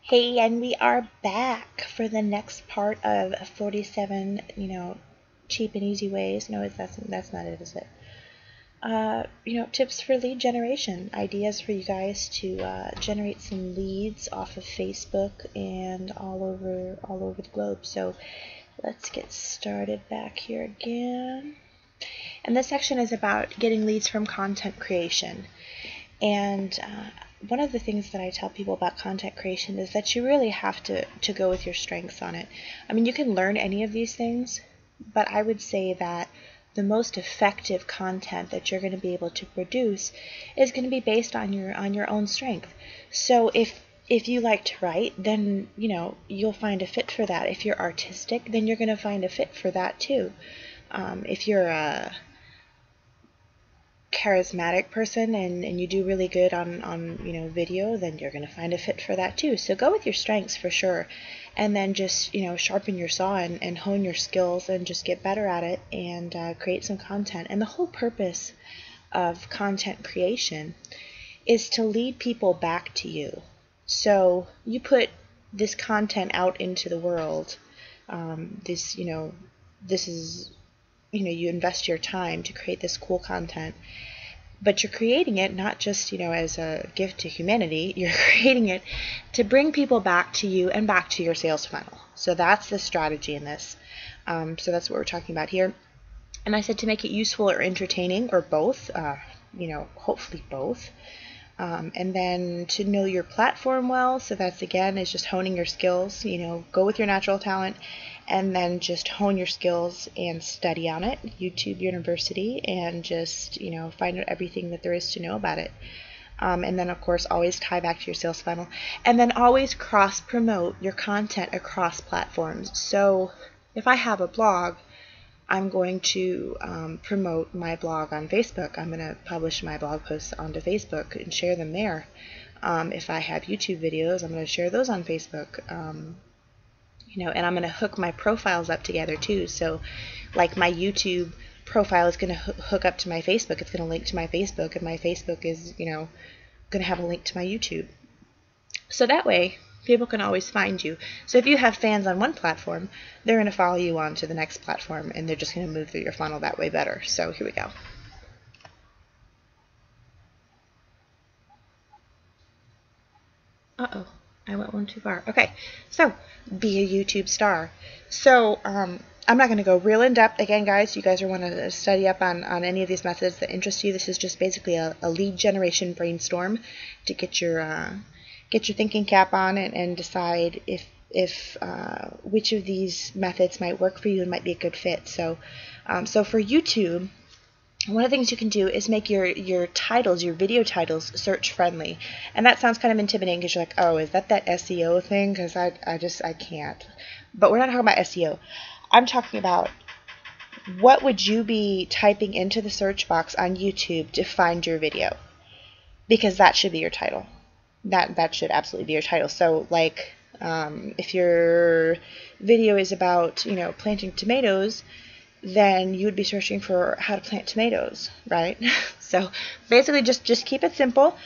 Hey, and we are back for the next part of 47, cheap and easy ways. No, that's not it, is it? Tips for lead generation, ideas for you guys to generate some leads off of Facebook and all over the globe. So let's get started back here again. And this section is about getting leads from content creation. And one of the things that I tell people about content creation is that you really have to go with your strengths on it. I mean, you can learn any of these things, but I would say that the most effective content that you're going to be able to produce is going to be based on your own strength. So if you like to write, then you'll find a fit for that. If you're artistic, then you're going to find a fit for that too. If you're a charismatic person and you do really good on video, then you're going to find a fit for that too. So go with your strengths for sure, and then just sharpen your saw and hone your skills and just get better at it and create some content. And the whole purpose of content creation is to lead people back to you. So you put this content out into the world. This is you invest your time to create this cool content, but you're creating it not just as a gift to humanity. You're creating it to bring people back to you and back to your sales funnel. So that's the strategy in this. So that's what we're talking about here. And I said to make it useful or entertaining, or both, hopefully both. And then to know your platform well. So that's, again, is just honing your skills. Go with your natural talent and then just hone your skills and study on it. YouTube University, and just, find out everything that there is to know about it. And then, of course, always tie back to your sales funnel. And then always cross-promote your content across platforms. So if I have a blog, I'm going to promote my blog on Facebook. I'm going to publish my blog posts onto Facebook and share them there. If I have YouTube videos, I'm going to share those on Facebook. And I'm going to hook my profiles up together too. So like my YouTube profile is going to hook up to my Facebook. It's going to link to my Facebook, and my Facebook is, going to have a link to my YouTube. So that way, people can always find you. So if you have fans on one platform, they're going to follow you on to the next platform, and they're just going to move through your funnel that way better. So here we go. Uh-oh, I went one too far. Okay, so be a YouTube star. So I'm not going to go real in depth. Again, guys, you guys are want to study up on any of these methods that interest you. This is just basically a lead generation brainstorm to get your thinking cap on and decide if which of these methods might work for you and might be a good fit. So for YouTube, one of the things you can do is make your titles, your video titles, search friendly. And that sounds kind of intimidating because you're like, oh, is that SEO thing? Because I can't. But we're not talking about SEO. I'm talking about what would you be typing into the search box on YouTube to find your video? Because that should be your title. That should absolutely be your title. So like if your video is about planting tomatoes, then you would be searching for how to plant tomatoes, right? So basically just keep it simple.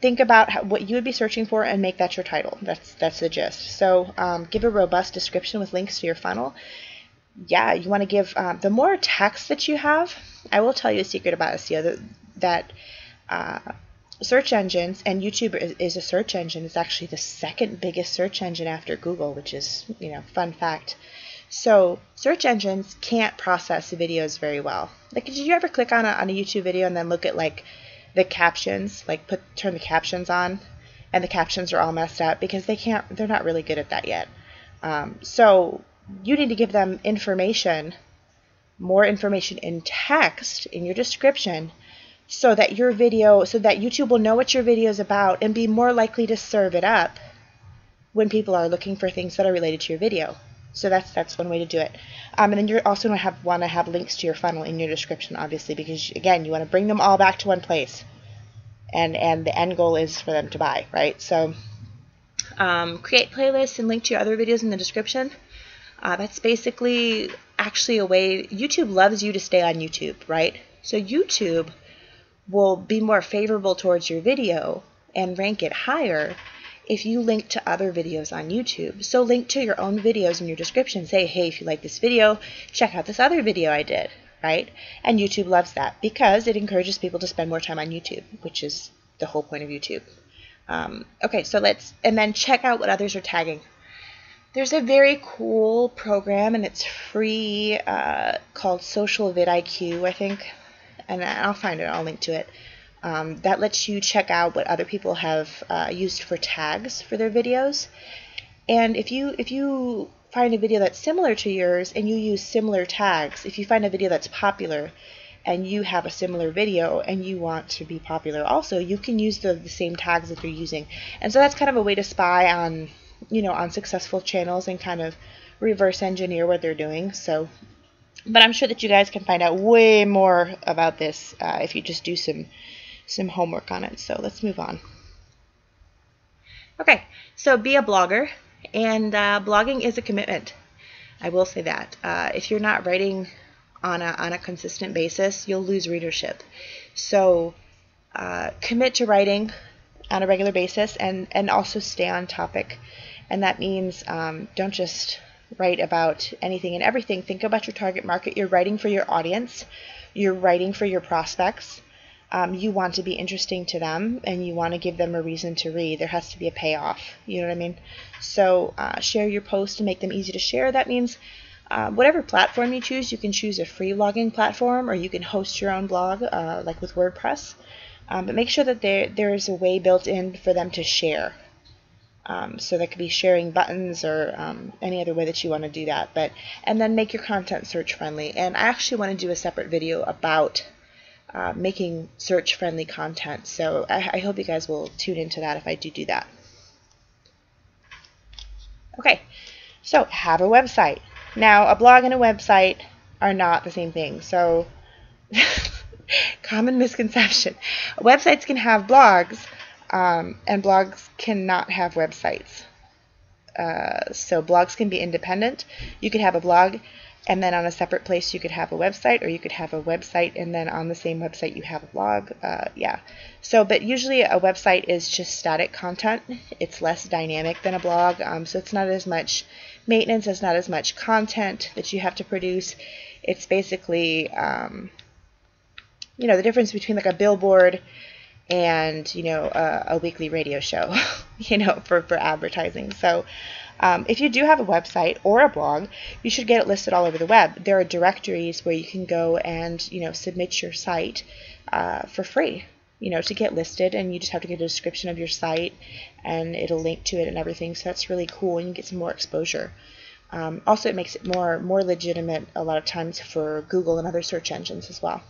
Think about what you would be searching for and make that your title. That's the gist. So give a robust description with links to your funnel. Yeah, you want to give the more text that you have. I will tell you a secret about SEO that search engines, and YouTube is a search engine. It's actually the second biggest search engine after Google, which is, fun fact. So search engines can't process videos very well. Like, did you ever click on a YouTube video and then look at like the captions, like turn the captions on, and the captions are all messed up because they're not really good at that yet. So you need to give them more information in text in your description, so that YouTube will know what your video is about and be more likely to serve it up when people are looking for things that are related to your video. So that's one way to do it. And then you're also going to want to have links to your funnel in your description, obviously, because again, you want to bring them all back to one place, and the end goal is for them to buy, right? So create playlists and link to your other videos in the description. That's basically actually a way YouTube loves you to stay on YouTube, right? So YouTube will be more favorable towards your video and rank it higher if you link to other videos on YouTube. So link to your own videos in your description. Say, hey, if you like this video, check out this other video I did, right? And YouTube loves that because it encourages people to spend more time on YouTube, which is the whole point of YouTube. Okay, so and then check out what others are tagging. There's a very cool program, and it's free, called Social vidIQ, I think, and I'll find it, I'll link to it. That lets you check out what other people have used for tags for their videos. And if you find a video that's similar to yours and you use similar tags, if you find a video that's popular and you have a similar video and you want to be popular also, you can use the same tags that they're using. And so that's kind of a way to spy on, on successful channels and kind of reverse engineer what they're doing. So, but I'm sure that you guys can find out way more about this if you just do some homework on it. So let's move on. Okay, so be a blogger, and blogging is a commitment. I will say that. If you're not writing on a consistent basis, you'll lose readership. So commit to writing on a regular basis, and also stay on topic. And that means don't just write about anything and everything. Think about your target market. You're writing for your audience. You're writing for your prospects. You want to be interesting to them, and you want to give them a reason to read. There has to be a payoff. You know what I mean? So share your posts and make them easy to share. That means whatever platform you choose, you can choose a free blogging platform, or you can host your own blog, like with WordPress. But make sure that there is a way built in for them to share. So that could be sharing buttons or any other way that you want to do that. And then make your content search friendly. And I actually want to do a separate video about making search-friendly content. So I hope you guys will tune into that if I do that. Okay, so have a website. Now, a blog and a website are not the same thing. So, common misconception. Websites can have blogs, and blogs cannot have websites. So blogs can be independent. You could have a blog, and then on a separate place you could have a website, or you could have a website and then on the same website you have a blog. Yeah. So, but usually a website is just static content. It's less dynamic than a blog, so it's not as much maintenance, it's not as much content that you have to produce. It's basically, the difference between like a billboard and, a weekly radio show, for advertising. So, if you do have a website or a blog, you should get it listed all over the web. There are directories where you can go and, submit your site for free, to get listed, and you just have to get a description of your site and it'll link to it and everything. So that's really cool, and you get some more exposure. Also, it makes it more legitimate a lot of times for Google and other search engines as well.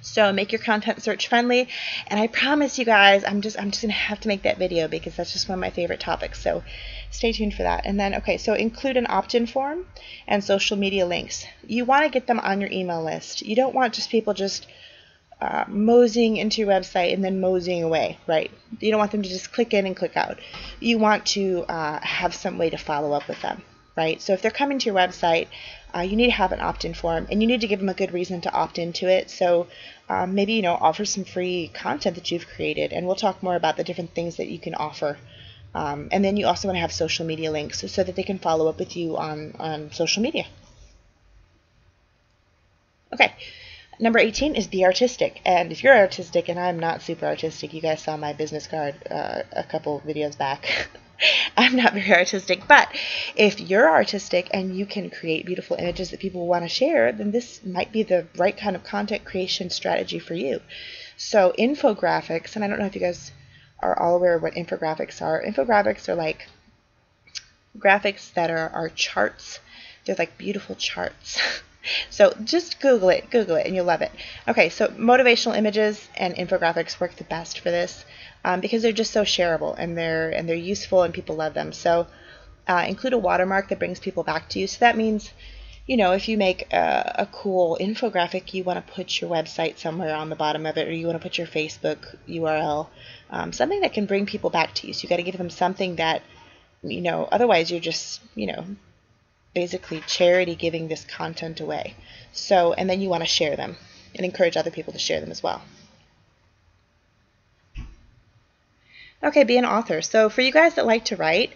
So make your content search friendly, and I promise you guys, I'm just gonna have to make that video because that's just one of my favorite topics. So stay tuned for that. And then, okay, so include an opt-in form and social media links. You want to get them on your email list. You don't want just people just moseying into your website and then moseying away, right? You don't want them to just click in and click out. You want to have some way to follow up with them, right? So if they're coming to your website, you need to have an opt-in form, and you need to give them a good reason to opt into it. So maybe, offer some free content that you've created, and we'll talk more about the different things that you can offer. And then you also want to have social media links so that they can follow up with you on social media. Okay, number 18 is be artistic. And if you're artistic, and I'm not super artistic, you guys saw my business card a couple videos back. I'm not very artistic, but if you're artistic and you can create beautiful images that people want to share, then this might be the right kind of content creation strategy for you. So infographics, and I don't know if you guys are all aware of what infographics are. Infographics are like graphics that are charts. They're like beautiful charts. So just Google it, and you'll love it. Okay, so motivational images and infographics work the best for this. Because they're just so shareable, and they're useful, and people love them. So include a watermark that brings people back to you. So that means, if you make a cool infographic, you want to put your website somewhere on the bottom of it, or you want to put your Facebook URL, something that can bring people back to you. So you got to give them something that, otherwise you're just, basically charity giving this content away. So, and then you want to share them and encourage other people to share them as well. Okay, be an author. So for you guys that like to write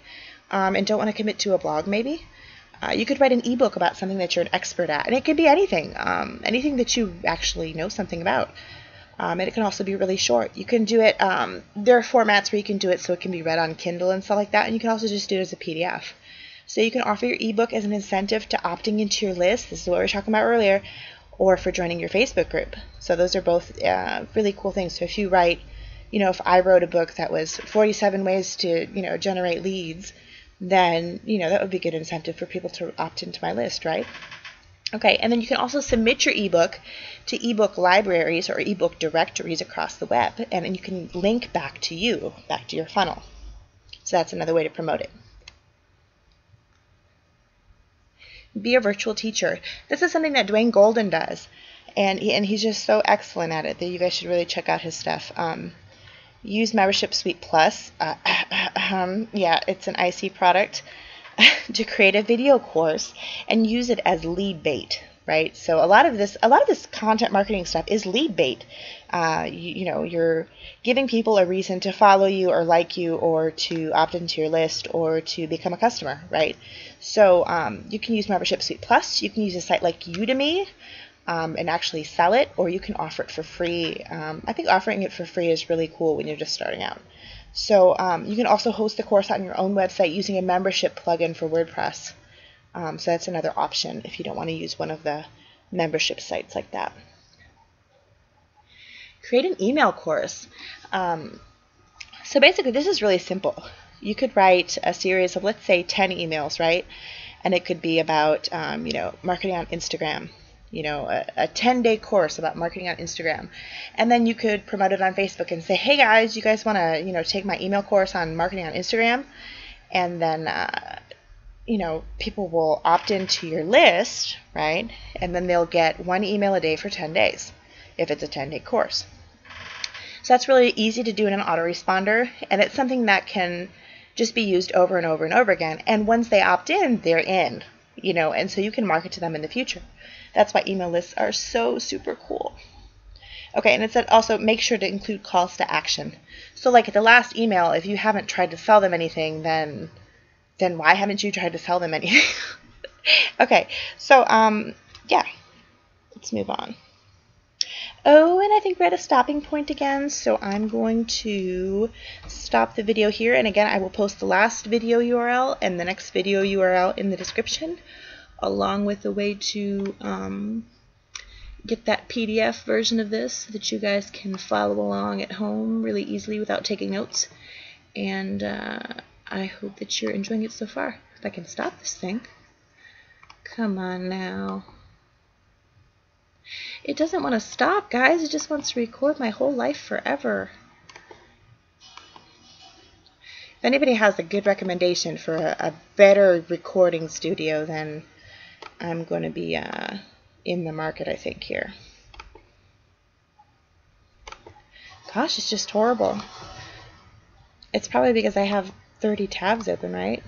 and don't want to commit to a blog maybe, you could write an ebook about something that you're an expert at. And it could be anything, anything that you actually know something about. And it can also be really short. You can do it, there are formats where you can do it so it can be read on Kindle and stuff like that. And you can also just do it as a PDF. So you can offer your ebook as an incentive to opting into your list. This is what we were talking about earlier. Or for joining your Facebook group. So those are both really cool things. So if you write, if I wrote a book that was 47 ways to, generate leads, then, that would be a good incentive for people to opt into my list, right? Okay, and then you can also submit your ebook to ebook libraries or ebook directories across the web, and then you can link back to your funnel. So that's another way to promote it. Be a virtual teacher. This is something that Dwayne Golden does, and he's just so excellent at it that you guys should really check out his stuff. Use Membership Suite Plus. Yeah, it's an IC product to create a video course and use it as lead bait, right? So a lot of this content marketing stuff is lead bait. You're giving people a reason to follow you or like you or to opt into your list or to become a customer, right? So you can use Membership Suite Plus. You can use a site like Udemy and actually sell it, or you can offer it for free. I think offering it for free is really cool when you're just starting out. So you can also host the course on your own website using a membership plugin for WordPress. So that's another option if you don't want to use one of the membership sites like that. Create an email course. So basically this is really simple. You could write a series of, let's say, 10 emails, right? And it could be about, marketing on Instagram. A 10-day course about marketing on Instagram. And then you could promote it on Facebook and say, hey guys, you guys want to, take my email course on marketing on Instagram? And then, people will opt into your list, right? And then they'll get 1 email a day for 10 days if it's a 10-day course. So that's really easy to do in an autoresponder, and it's something that can just be used over and over and over again. And once they opt in, they're in, and so you can market to them in the future. That's why email lists are so super cool. Okay, and it said also make sure to include calls to action. So like at the last email, if you haven't tried to sell them anything, then why haven't you tried to sell them anything? Okay, so yeah, let's move on. Oh, and I think we're at a stopping point again, so I'm going to stop the video here. And again, I will post the last video URL and the next video URL in the description, along with a way to get that PDF version of this so that you guys can follow along at home really easily without taking notes. And I hope that you're enjoying it so far. If I can stop this thing. Come on now. It doesn't want to stop, guys. It just wants to record my whole life forever. If anybody has a good recommendation for a better recording studio, then I'm going to be in the market, I think, here. Gosh, it's just horrible. It's probably because I have 30 tabs open, right?